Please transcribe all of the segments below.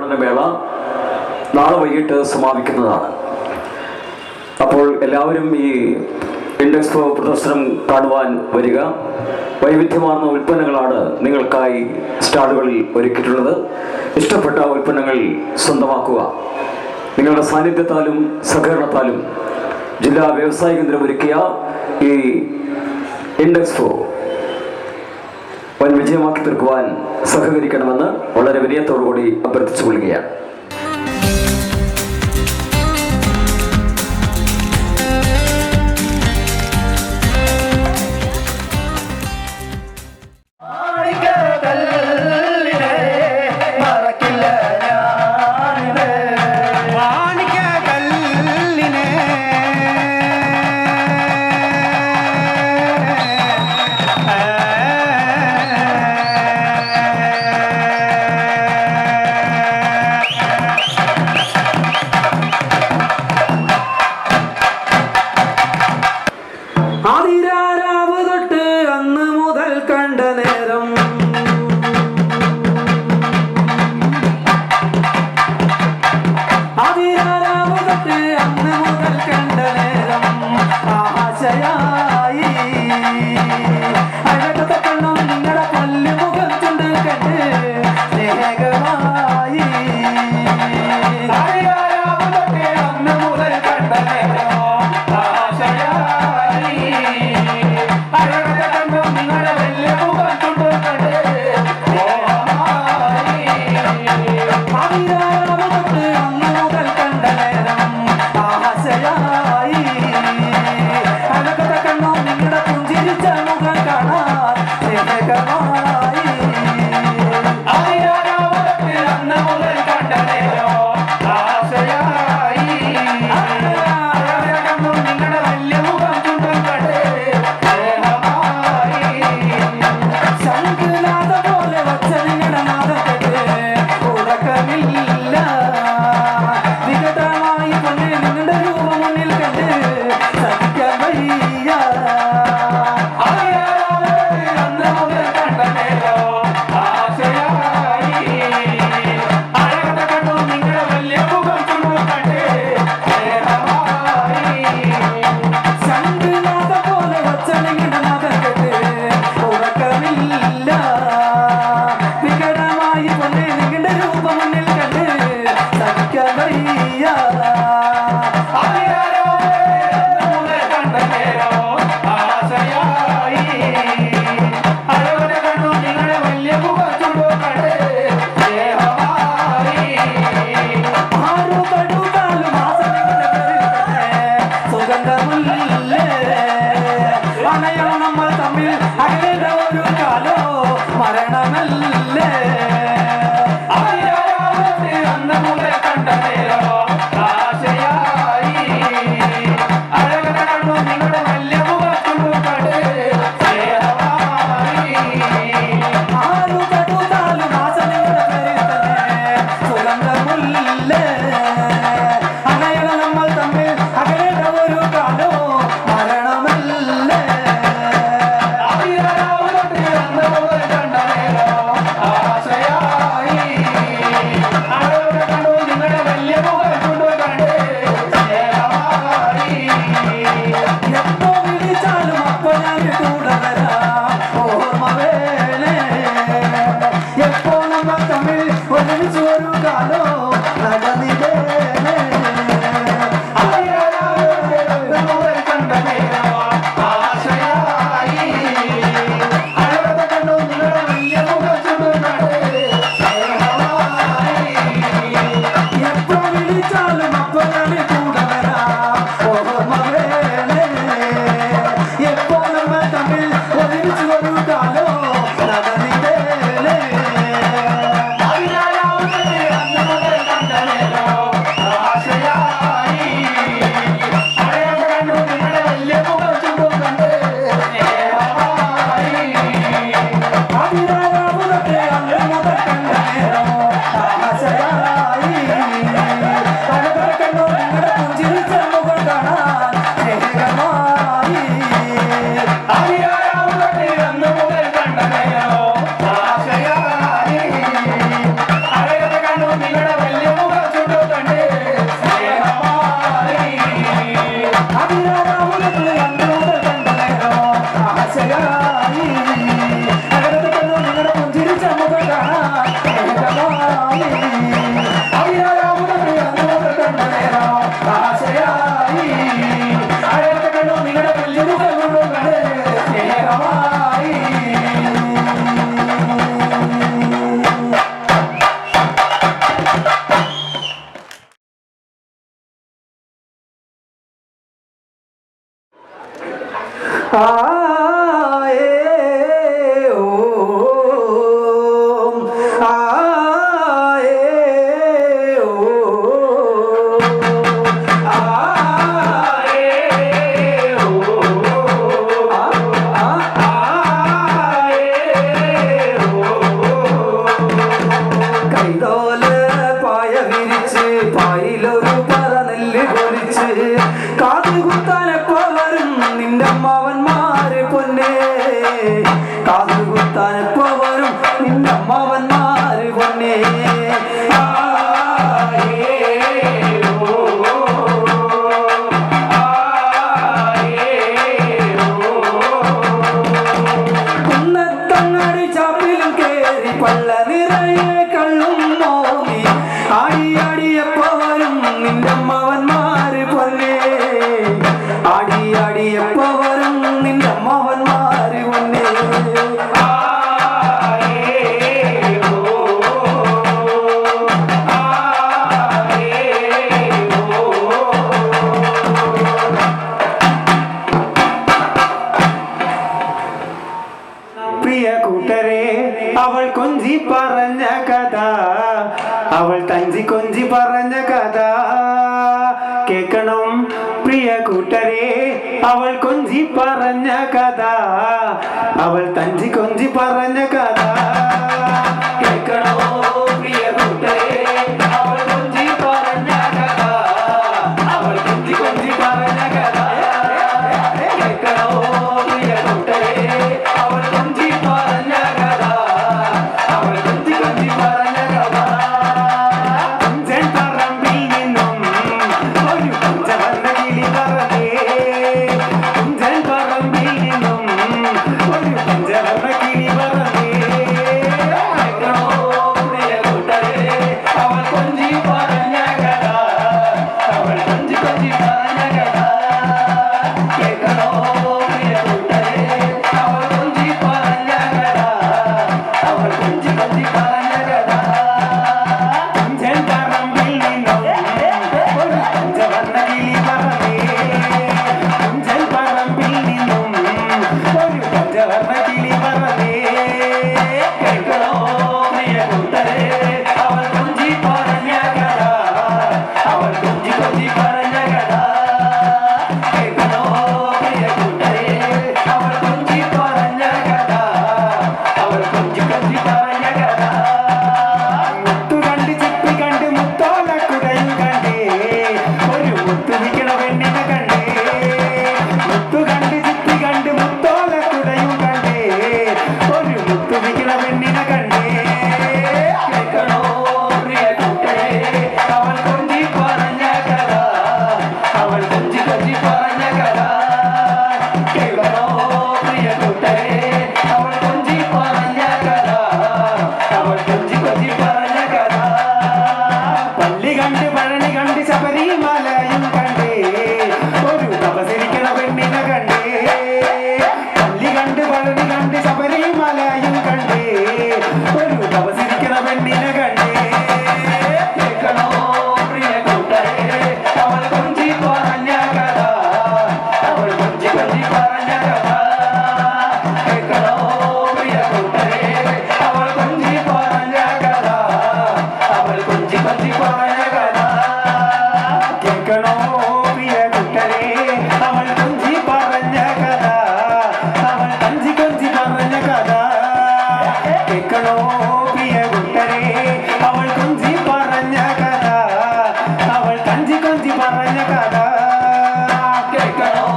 പഠനമേള നാളെ വൈകിട്ട് സമാപിക്കുന്നതാണ്. അപ്പോൾ എല്ലാവരും ഈ ഇൻഡെക്സ്പോ പ്രദർശനം കാണുവാൻ വരിക. വൈവിധ്യമാർന്ന ഉൽപ്പന്നങ്ങളാണ് നിങ്ങൾക്കായി സ്റ്റാളുകളിൽ ഒരുക്കിയിട്ടുള്ളത്. ഇഷ്ടപ്പെട്ട ഉൽപ്പന്നങ്ങൾ സ്വന്തമാക്കുക. നിങ്ങളുടെ സാന്നിധ്യത്താലും സഹകരണത്താലും ജില്ലാ വ്യവസായ കേന്ദ്രം ഒരുക്കിയ ഈ ഇൻഡെക്സ്പോ വൻ വിജയമാക്കി തീർക്കുവാൻ സഹകരിക്കണമെന്ന് വളരെ വിനയത്തോടുകൂടി അഭ്യർത്ഥിച്ചു കൊള്ളുകയാണ്. നിങ്ങളുടെ പായിലൊരു പറ നെല്ല് കൊലിച്ച് കാതുകുത്താനെപ്പോ വരും നിന്റെ അമ്മാവന്മാര് പൊന്നേ, കാതുകുത്താനെപ്പോ വരും നിന്റെ അമ്മാവന്മാര് പൊന്നേ. കുന്നത്തങ്ങാടി ചാപ്പിലും കേറി പള്ള നിറയെ കള്ളും മോങ്ങി ആടിയാടിയപ്പോ വരും നിന്റെ അമ്മാവന്മാര് പൊന്നേ, ആടിയാടിയപ്പോ വരും നിന്റെ അമ്മാവന്മാര് പൊന്നേ. പ്രിയ കൂട്ടരെ, അവൾ കൊഞ്ചി പറഞ്ഞ കഥ, അവൾ തഞ്ചി കൊഞ്ചി പറഞ്ഞ കഥ കേൾക്കണം. പ്രിയ കൂട്ടരെ, അവൾ കൊഞ്ചി പറഞ്ഞ കഥ, അവൾ തഞ്ചി കൊഞ്ചി പറഞ്ഞ കഥ കേൾക്കണോ. പ്രിയ കൂട്ടരെ, അവൾ കൊഞ്ചി പറഞ്ഞ കഥ, അവൾ കൊഞ്ചി കൊഞ്ചി പറഞ്ഞ കഥ കേൾക്കണോ. പ്രിയ കൂട്ടരെ, അവൾ കൊഞ്ചി പറഞ്ഞ കഥ, അവൾ കൊഞ്ചി കൊഞ്ചി പറഞ്ഞ കഥ. കുഞ്ചൻ പറമ്പിൽ നിന്നും ഒരു കുഞ്ചവന്ന കിളി പറന്നേ, കുഞ്ചൻ പറമ്പിൽ നിന്നും ഒരു കുഞ്ചവന്ന കിളി പറന്നേ കേൾക്കണോ. പ്രിയ കൂട്ടരെ, അവൾ കൊഞ്ചി പറഞ്ഞ കഥ, അവൾ കൊഞ്ചി കൊഞ്ചി പറഞ്ഞ കഥ കേൾക്കണോ. പ്രിയ കൂട്ടരെ, അവൾ കൊഞ്ചി പറഞ്ഞ കഥ, അവൾ കൊഞ്ചി കൊഞ്ചി പറഞ്ഞ കഥ. കുഞ്ചൻ പറമ്പിൽ നിന്നും ഒരു കുഞ്ചവന്ന കിളി പറന്നേ, കുഞ്ചൻ പറമ്പിൽ നിന്നും ഒരു കുഞ്ചവന്ന കിളി പറന്നേ കേൾക്കണോ. പ്രിയ കൂട്ടരെ, അവൾ കൊഞ്ചി പറഞ്ഞ കഥ, അവൾ കൊഞ്ചി കൊഞ്ചി പറഞ്ഞ കഥ കേൾക്കണോ. പ്രിയ കൂട്ടരെ, അവൾ കൊഞ്ചി പറഞ്ഞ കഥ, അവൾ കൊഞ്ചി കൊഞ്ചി പറഞ്ഞ കഥ. മുത്തു കണ്ട് ചിപ്പി കണ്ട് മുത്തോല കുടയും കണ്ടേ, ഒരു മുത്തു നിൽക്കണ പെണ്ണിനെ കണ്ടേ. മുത്തു കണ്ട് ചിപ്പി കണ്ട് മുത്തോല കുടയും കണ്ടേ, ഒരു മുത്തു നിൽക്കണ പെണ്ണിനെ കണ്ടേ കേൾക്കണോ. പ്രിയ കൂട്ടരെ, അവൾ കൊഞ്ചി പറഞ്ഞ കഥ, അവൾ കൊഞ്ചി കൊഞ്ചി പറഞ്ഞ കഥ കേൾക്കണോ. പ്രിയ കൂട്ടരെ, അവൾ കൊഞ്ചി പറഞ്ഞ കഥ, അവൾ കൊഞ്ചി കൊഞ്ചി പറഞ്ഞ കഥ. പള്ളി കണ്ട് പഴനി കണ്ട് ശബരിമലയും കണ്ടേ, ഒരു തപസരിക്കണ പെണ്ണിനെ കണ്ടേ. പള്ളി കണ്ട് പഴനി കണ്ട് ശബരിമലയും കണ്ടേ, ഒരു തപസരിക്കണ പെണ്ണിനെ കണ്ടേ കേൾക്കണോ. പ്രിയ കൂട്ടരെ, അവൾ കൊഞ്ചി പറഞ്ഞ കഥ, അവൾ കൊഞ്ചി കൊഞ്ചി പറഞ്ഞ കഥ കേൾക്കണോ. പ്രിയ കൂട്ടരെ, അവൾ കൊഞ്ചി പറഞ്ഞ കഥ, അവൾ കൊഞ്ചി കൊഞ്ചി പറഞ്ഞ കഥ കേൾക്കണോ. പ്രിയ കൂട്ടരെ, അവൾ കൊഞ്ചി പറഞ്ഞ കഥ, അവൾ കൊഞ്ചി കൊഞ്ചി പറഞ്ഞ കഥ കേൾക്കണോ. പ്രിയ കൂട്ടരെ, അവൾ കൊഞ്ചി പറഞ്ഞ കഥ, അവൾ കൊഞ്ചി കൊഞ്ചി പറഞ്ഞ കഥ കേൾക്കണോ.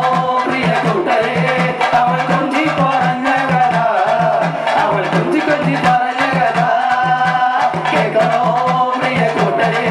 പ്രിയ കൂട്ടരെ, അവൾ കൊഞ്ചി പറഞ്ഞ കഥ, അവൾ കൊഞ്ചി കൊഞ്ചി പറഞ്ഞ കഥ കേൾക്കണോ. പ്രിയ കൂട്ടരെ,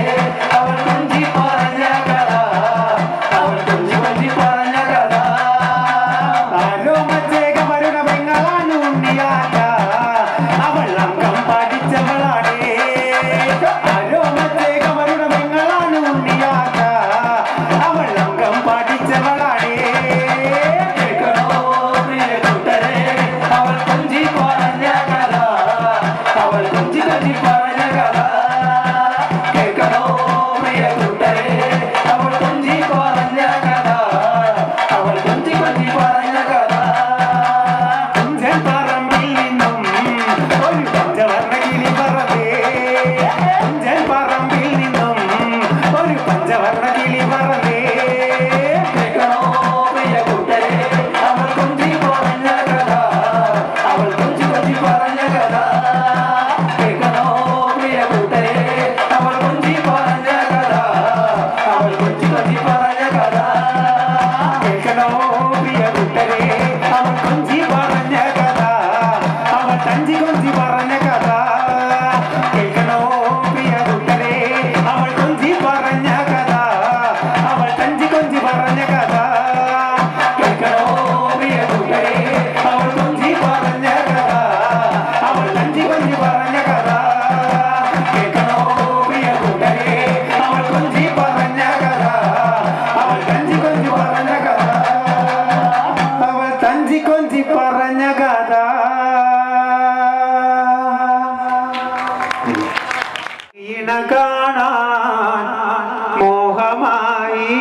കാണാൻ മോഹമായി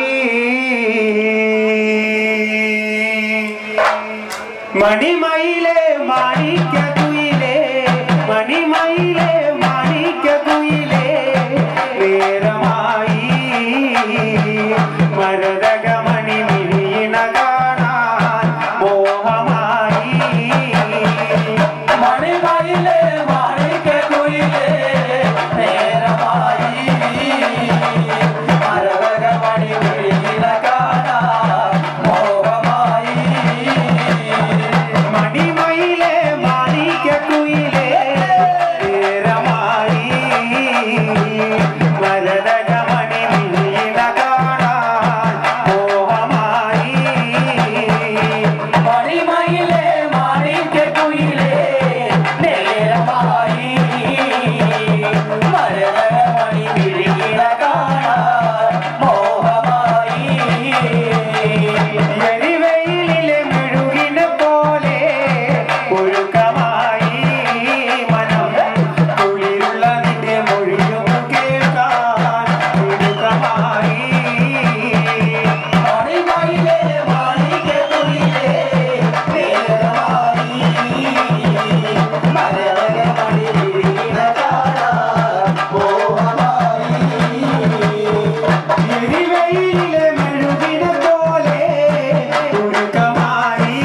മണിമയിലേ മാണിക്യകുയിലേ മണിമയിലേ മാണിക്യകുയിലേ നേരമായി മരതകമണി മിഴിയിണ കാണാൻ മോഹമായി മണിമയിലേ മാണിക്യകുയിലേ നേരമായി മരതകമണി മിഴിയിണ കാണാൻ മോഹമായി മണിമയിലേ മാണിക്യകുയിലേ നേരമായി മരതകമണി മിഴിയിണ കാണാൻ മോഹമായി മണിമയിലേ മാണിക്യകുയിലേ നേരമായി മരതകമണി മിഴിയിണ കാണാൻ മോഹമായി എരിവെയിലിലെ മെഴുകിനെ പോലെ ഒഴുക്കമായി മനം കുളിരുള്ള നിന്റെ മൊഴിയും കേൾക്കാൻ ഒഴുക്കമായി മണിമയിലേ മാണിക്യകുയിലേ നേരമായി മരതകമണി മിഴിയിണ കാണാൻ മോഹമായി എരിവെയിലിലെ മെഴുകിനെ പോലെ ഒഴുക്കമായി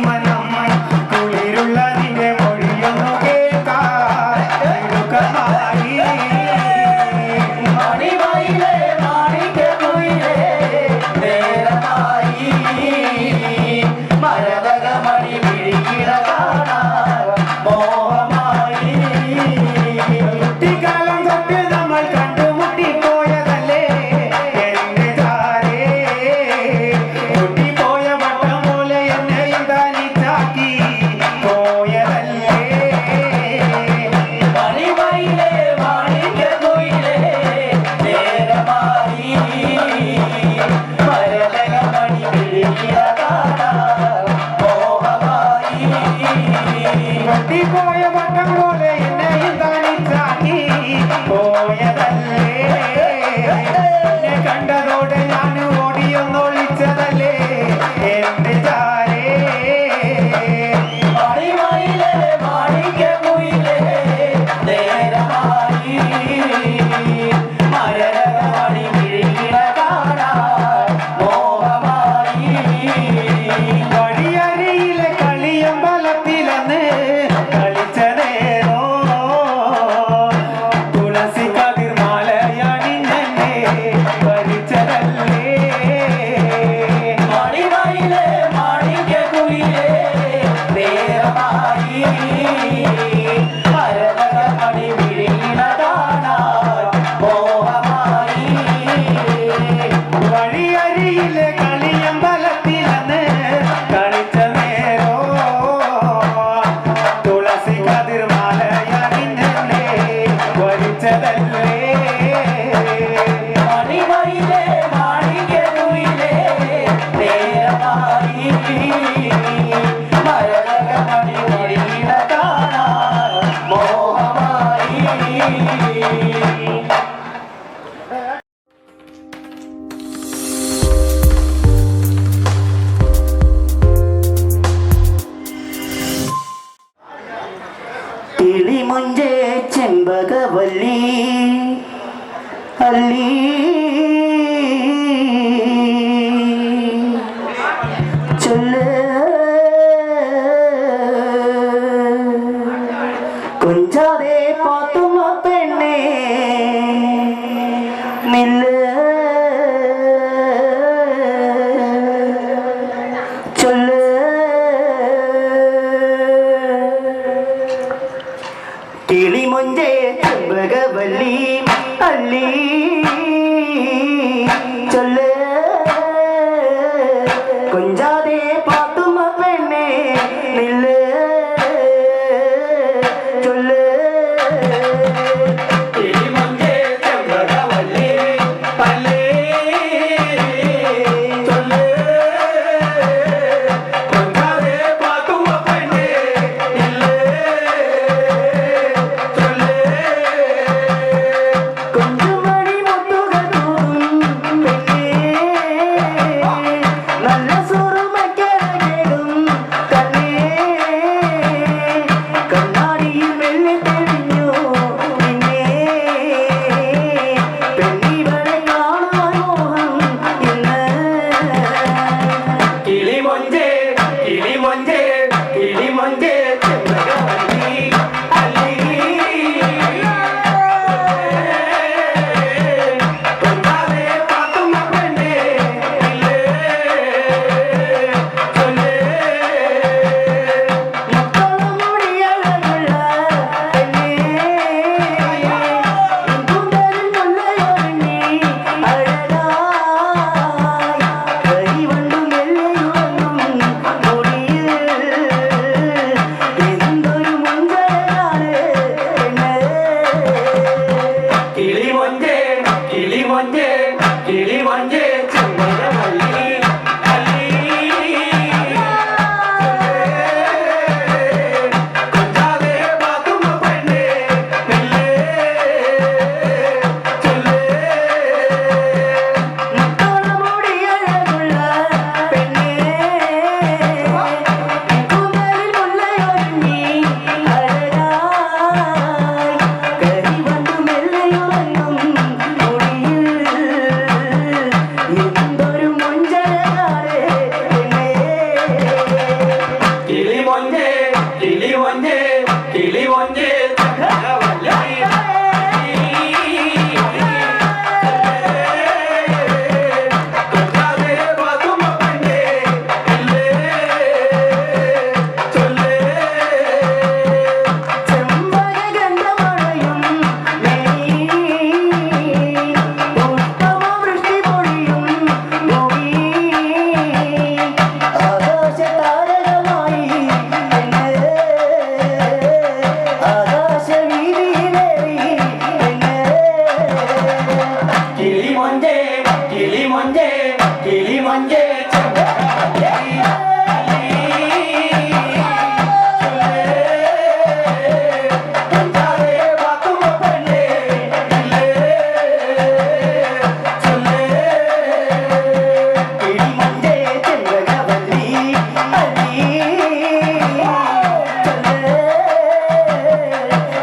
മനം കുളിരുള്ള നിന്റെ മൊഴിയൊന്നു കേൾക്കാൻ ഒഴുക്കമായി മണിമയിലേ മാണിക്യകുയിലേ നേരമായി മരതകമണി മിഴിയിണ കാണാൻ മോഹമായി കുട്ടിക്കാലം തൊട്ട് നമ്മൾ കണ്ടുമുട്ടിപ്പോയതല്ലേ എന്റെ ചാരേ പൊട്ടിപ്പോയ വട്ടം പോലെ എന്നെയും തനിച്ചാക്കി പോയതല്ലേ മണിമയിലേ മാണിക്യകുയിലേ നേരമായി മരതകമണി മിഴിയിണ കാണാൻ മോഹമായി പൊട്ടിപ്പോയ വട്ടം പോലെ എന്നെയും തനിച്ചാക്കി പോയതല്ലേ എന്നെ കണ്ടതോടെ ഞാൻ ഓടിയൊന്നൊളിച്ചതല്ലേ എന്റെ ചാരേ മണിമയിലേ മാണിക്യകുയിലേ നേരമായി മരതകമണി മിഴിയിണ കാണാൻ മോഹമായി വഴിയരിയിലെ കളിയമ്പലത്തിലന്ന് കളിച്ച നേരോ തുളസി കതിർമാലയണിഞ്ഞെന്നെ ഭരിച്ചതല്ലേ മണിമയിലേ മാണിക്യകുയിലേ നേരമായി മരതകമണി മിഴിയിണ കാണാൻ മോഹമായി വഴിയരിയിലെ കളിയമ്പലത്തിലന്ന് കളിച്ച നേരോ തുളസി കതിർമാലയണിഞ്ഞെന്നെ ഭരിച്ചതല്ലേ മണിമയിലേ മാണിക്യകുയിലേ നേരമായി മരതകമണി മിഴിയിണ കാണാൻ മോഹമായി കിളിമുഞ്ചേ ചെമ്പകവല്ലി അല്ലി ചൊല്ല് കൊഞ്ചാതെ പാത്തുമ്മ പെണ്ണേ നില്ല് ചൊല്ല് കിളിമൊഞ്ചേ ചെമ്പകവല്ലി അല്ലി ചൊല്ല് കൊഞ്ചാതെ പാത്തുമ്മ പെണ്ണേ നില്ല് ചൊല്ല് കിളിമഞ്ചേ ചെമ്പകവല്ലി അല്ലേ ചൊല്ല് കൊഞ്ചാതെ പാത്തുമ്മ പെണ്ണേ നില്ല് ചൊല്ല് കൊഞ്ചും കിളി മൊഞ്ചേ കിളി മൊഞ്ചേ ചെമ്പകവല്ലി അല്ലി കൊഞ്ചാതെ പാത്തുമ്മ പെണ്ണേ മെല്ലെ ചൊല്ലേ മുത്തോളമുടിയഴകുള്ള പെണ്ണേ കുമരിൽ മുല്ലയൊരുങ്ങി അഴകായി കരി വന്നു മെല്ലയുറങ്ങും മുടിയിൽ എന്തൊരു മുഞ്ചഴകാണ് പെണ്ണേ കിളി മൊഞ്ചേ കിളി മൊഞ്ചേ കിളി മൊഞ്ചേ ചെമ്പകവല്ലി കൊഞ്ചാതെ പാത്തുമ്മ പെണ്ണേ മെല്ലെ ചൊല്ലേ ചെമ്പകഗന്ധമണയും മേനി പുഷ്പവൃഷ്ടി പൊഴിയും ഭൂമി ആകാശതാരകമായി പെണ്ണ് ആകാശവീതിയിലേറി പെണ്ണ് കിളി മൊഞ്ചേ കിളി മൊഞ്ചേ കിളി മൊഞ്ചേ ചെമ്പകവല്ലി കൊഞ്ചാതെ പാത്തുമ്മ പെണ്ണേ മെല്ലെ ചൊല്ലേ കിളിമഞ്ചേ ചെമ്പകവല്ലി അല്ലി ചൊല്ല്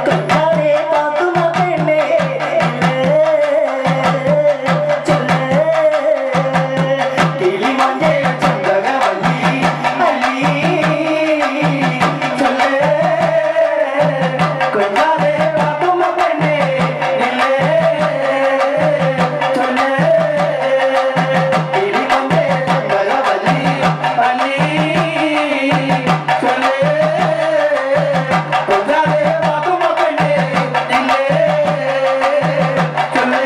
കൊഞ്ചാതെ പാത്തുമ്മ പെണ്ണേ ചൊല്ല് കിളിമൊഞ്ചേ ചെമ്പകവല്ലി അല്ലി ചൊല്ലേ കൊഞ്ചാതെ പാത്തുമ്മ പെണ്ണേ മെല്ലെ ചൊല്ലേ കിളിമൊഞ്ചേ ചെമ്പകവല്ലി അല്ലി ചൊല്ലേ കൊഞ്ചാതെ പാത്തുമ്മ പെണ്ണേ മെല്ലെ ചൊല്ലേ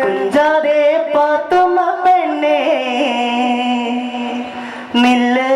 കുഞ്ചാതെ പാത്തുമ്മ പെണ്ണേ നില്ല്